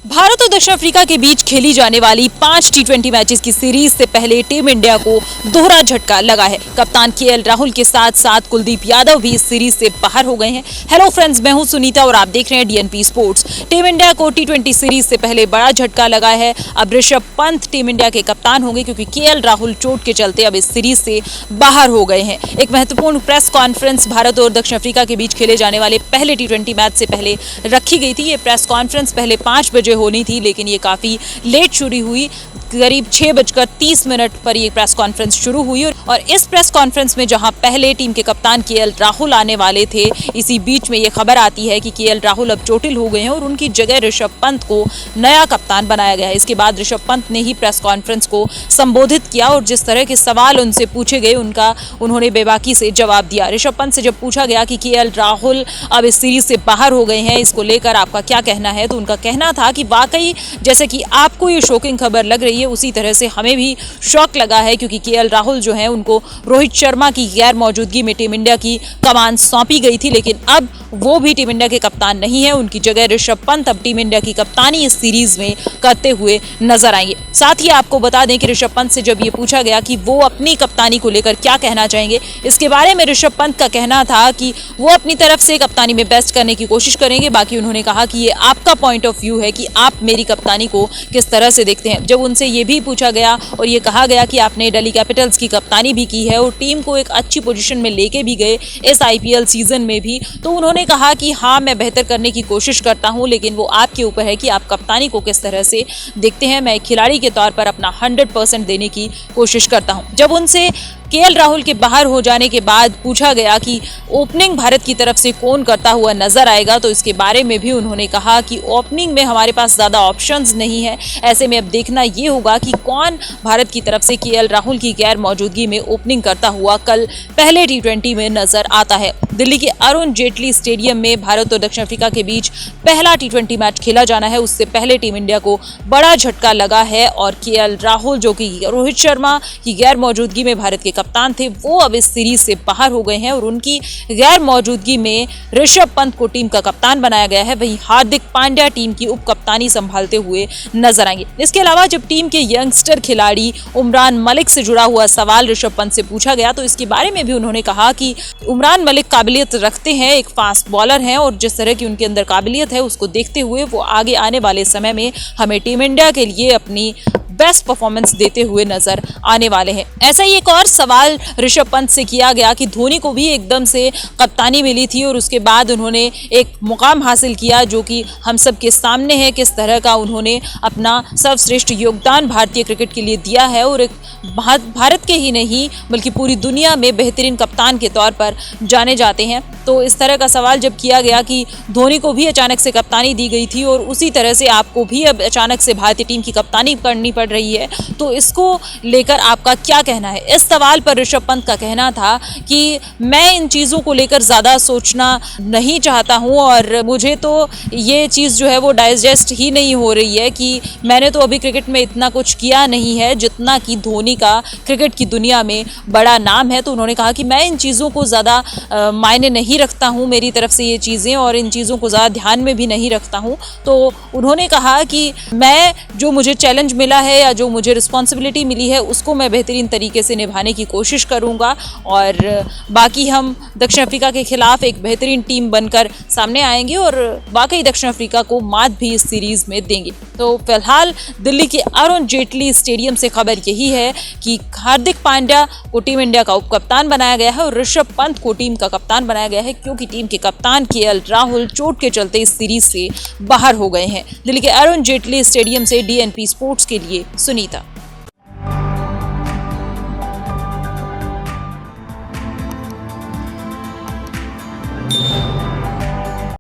भारत और दक्षिण अफ्रीका के बीच खेली जाने वाली 5 टी20 मैचेस की सीरीज से पहले टीम इंडिया को दोहरा झटका लगा है। कप्तान केएल राहुल के साथ साथ कुलदीप यादव भी इस सीरीज से बाहर हो गए हैं। हेलो फ्रेंड्स, मैं हूं सुनीता और आप देख रहे हैं डीएनपी स्पोर्ट्स। टीम इंडिया को टी20 सीरीज से पहले बड़ा झटका लगा है। अब ऋषभ पंत टीम इंडिया के कप्तान होंगे क्योंकि केएल राहुल चोट के चलते अब इस सीरीज से बाहर हो गए हैं। एक महत्वपूर्ण प्रेस कॉन्फ्रेंस भारत और दक्षिण अफ्रीका के बीच खेले जाने वाले पहले टी20 मैच से पहले रखी गई थी। ये प्रेस कॉन्फ्रेंस पहले 5 बजे होनी थी, लेकिन ये काफी लेट शुरू हुई। करीब 6:30 पर ये प्रेस कॉन्फ्रेंस शुरू हुई और इस प्रेस कॉन्फ्रेंस में जहां पहले टीम के कप्तान केएल राहुल आने वाले थे, इसी बीच में ये खबर आती है कि केएल राहुल अब चोटिल हो गए हैं और उनकी जगह ऋषभ पंत को नया कप्तान बनाया गया है। इसके बाद ऋषभ पंत ने ही प्रेस कॉन्फ्रेंस को संबोधित किया और जिस तरह के सवाल उनसे पूछे गए उन्होंने बेबाकी से जवाब दिया। ऋषभ पंत से जब पूछा गया कि केएल राहुल अब इस सीरीज से बाहर हो गए हैं, इसको लेकर आपका क्या कहना है, तो उनका कहना था कि वाकई जैसे कि आपको ये शॉकिंग खबर लग रही है, उसी तरह से हमें भी शॉक लगा है क्योंकि केएल राहुल जो है उनको रोहित शर्मा की गैर मौजूदगी में टीम इंडिया की कमान सौंपी गई थी, लेकिन अब वो भी टीम इंडिया के कप्तान नहीं है। उनकी जगह ऋषभ पंत अब टीम इंडिया की कप्तानी इस सीरीज में करते हुए नजर आएंगे। साथ ही आपको बता दें कि ऋषभ पंत से जब ये पूछा गया कि वो अपनी कप्तानी को लेकर क्या कहना चाहेंगे, इसके बारे में ऋषभ पंत का कहना था कि वो अपनी तरफ से कप्तानी में बेस्ट करने की कोशिश करेंगे। बाकी उन्होंने कहा कि ये आपका पॉइंट ऑफ व्यू है कि आप मेरी कप्तानी को किस तरह से देखते हैं। जब उनसे ये भी पूछा गया और ये कहा गया कि आपने दिल्ली कैपिटल्स की कप्तानी भी की है और टीम को एक अच्छी पोजीशन में लेके भी गए इस आईपीएल सीजन में भी, तो उन्होंने कहा कि हाँ, मैं बेहतर करने की कोशिश करता हूं, लेकिन वो आपके ऊपर है कि आप कप्तानी को किस तरह से देखते हैं। मैं एक खिलाड़ी के तौर पर अपना 100% देने की कोशिश करता हूं। जब उनसे केएल राहुल के बाहर हो जाने के बाद पूछा गया कि ओपनिंग भारत की तरफ से कौन करता हुआ नजर आएगा, तो इसके बारे में भी उन्होंने कहा कि ओपनिंग में हमारे पास ज्यादा ऑप्शंस नहीं है। ऐसे में अब देखना ये होगा कि कौन भारत की तरफ से केएल राहुल की गैर मौजूदगी में ओपनिंग करता हुआ कल पहले टी20 में नजर आता है। दिल्ली के अरुण जेटली स्टेडियम में भारत और दक्षिण अफ्रीका के बीच पहला टी20 मैच खेला जाना है। उससे पहले टीम इंडिया को बड़ा झटका लगा है और केएल राहुल, जो कि रोहित शर्मा की गैर मौजूदगी में भारत के कप्तान थे, वो अब इस सीरीज से बाहर हो गए हैं और उनकी गैर मौजूदगी में ऋषभ पंत को टीम का कप्तान बनाया गया है। वहीं हार्दिक पांड्या टीम की उप कप्तानी संभालते हुए नजर आएंगे। इसके अलावा जब टीम के यंगस्टर खिलाड़ी उमरान मलिक से जुड़ा हुआ सवाल ऋषभ पंत से पूछा गया, तो इसके बारे में भी उन्होंने कहा कि उमरान मलिक काबिलियत रखते हैं, एक फास्ट बॉलर हैं और जिस तरह की उनके अंदर काबिलियत है उसको देखते हुए वो आगे आने वाले समय में हमें टीम इंडिया के लिए अपनी बेस्ट परफॉर्मेंस देते हुए नजर आने वाले हैं। ऐसा ही एक और सवाल ऋषभ पंत से किया गया कि धोनी को भी एकदम से कप्तानी मिली थी और उसके बाद उन्होंने एक मुकाम हासिल किया जो कि हम सब के सामने है, किस तरह का उन्होंने अपना सर्वश्रेष्ठ योगदान भारतीय क्रिकेट के लिए दिया है और एक भारत के ही नहीं बल्कि पूरी दुनिया में बेहतरीन कप्तान के तौर पर जाने जाते हैं। तो इस तरह का सवाल जब किया गया कि धोनी को भी अचानक से कप्तानी दी गई थी और उसी तरह से आपको भी अब अचानक से भारतीय टीम की कप्तानी करनी पड़ रही है, तो इसको लेकर आपका क्या कहना है। इस सवाल पर ऋषभ पंत का कहना था कि मैं इन चीज़ों को लेकर ज़्यादा सोचना नहीं चाहता हूं और मुझे तो ये चीज़ जो है वो डाइजेस्ट ही नहीं हो रही है कि मैंने तो अभी क्रिकेट में इतना कुछ किया नहीं है जितना कि धोनी का क्रिकेट की दुनिया में बड़ा नाम है। तो उन्होंने कहा कि मैं इन चीज़ों को ज़्यादा मायने नहीं रखता हूँ, मेरी तरफ से ये चीज़ें, और इन चीज़ों को ज़्यादा ध्यान में भी नहीं रखता हूँ। तो उन्होंने कहा कि मैं जो मुझे चैलेंज मिला है या जो मुझे रिस्पॉन्सिबिलिटी मिली है उसको मैं बेहतरीन तरीके से निभाने की कोशिश करूँगा और बाकी हम दक्षिण अफ्रीका के खिलाफ एक बेहतरीन टीम बनकर सामने आएंगे और वाकई दक्षिण अफ्रीका को मात भी इस सीरीज में देंगे। तो फिलहाल दिल्ली के अरुण जेटली स्टेडियम से खबर यही है कि हार्दिक पांड्या को टीम इंडिया का उप कप्तान बनाया गया है और ऋषभ पंत को टीम का कप्तान बनाया गया है क्योंकि टीम के कप्तान केएल राहुल चोट के चलते इस सीरीज से बाहर हो गए हैं। दिल्ली के अरुण जेटली स्टेडियम से डीएनपी स्पोर्ट्स के लिए सुनीता।